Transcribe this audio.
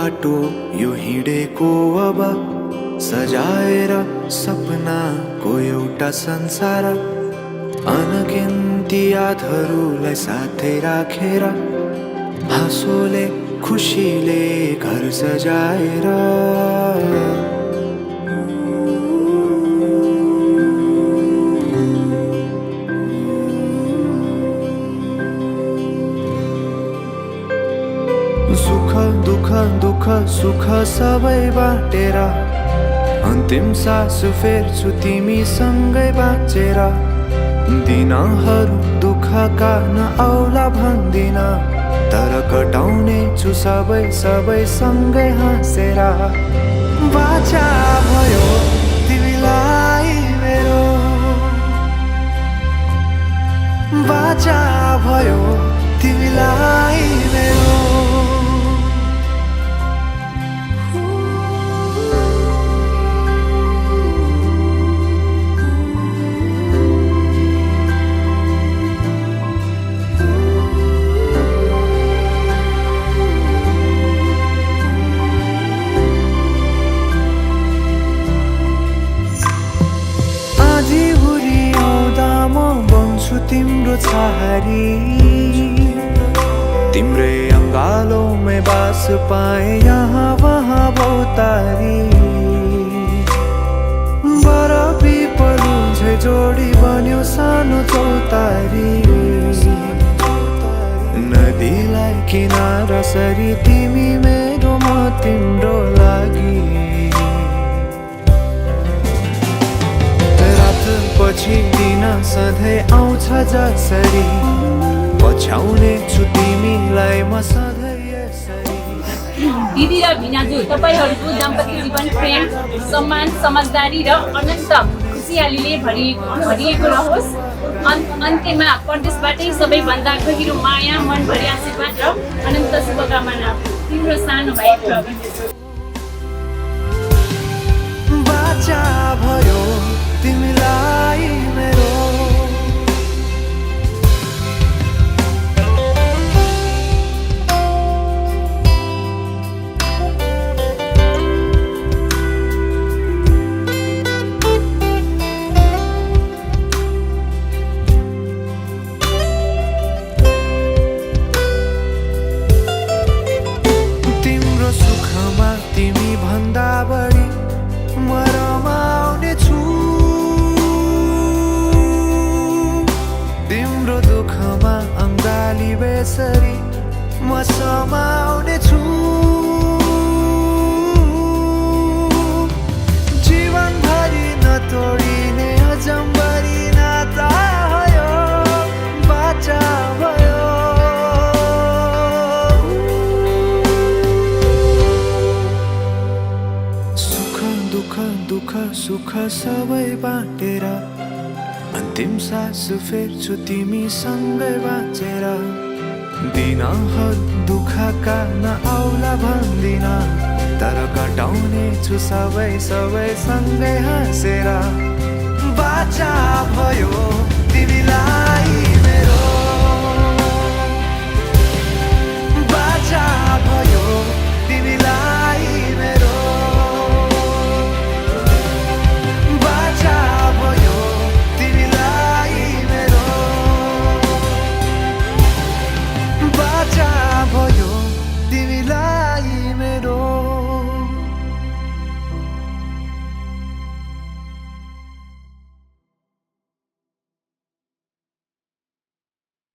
बाटो यो हिँडेको अब सजाएर सपनाको एउटा संसार अनगिन्ती यादहरूलाई साथै राखेर हाँसोले खुसीले घर सजाएर सुख दुख दुख सुख सबै बाटेर अन्तिम सास फेर्छु तिमीसँगै बाँचेर दिनहरू दुःखका नआउला भन्दिन तर कटाउने छु सबै सबै सँगै हाँसेर बाचा भयो तिमीलाई मेरो बाचा भयो तिमीलाई मेरो तिम्रो छहारी तिम्रै अङ्गालोमै बास पाए यहाँ वहाँ बहुतारी बरफी पलुझै जोडी बन्यो सानो चौतारी नदीलाई किनारा सरी तिमी मेरो म तिम्रो लागि पछि दिन सधैँ आउँछ जसरी पछ्याउने छु तिमीलाई म सधैँ यसरी। दिदी र भिनाजु तपाईहरूको दाम्पत्य जीवन प्रेम सम्मान समझदारी र अनन्त खुसियालीले भरिएको रहोस्। अन्त्यमा परदेशबाटै सबैभन्दा गहिरो माया मनभरि आशीर्वाद र अनन्त शुभकामना तिम्रो सानो भाइ प्रवीण। बाचा भयो तिमीलाई मेरो तिम्रो सुखमा तिमी भन्दा बढी म रमाउने छु तिम्रो दुःखमा अङ्गाली बेसरी म समाउने छु जीवनभरि नतोडिने अजम्बरी नाता भयो बाचा भयो सुख दुःख दुःख सुख सबै बाटेर अन्तिम सास फेर्छु तिमीसँगै बाँचेर दिनहरू दुःखका नआउला भन्दिन तर कटाउने छु सबै सबै सँगै हाँसेर बाचा भयो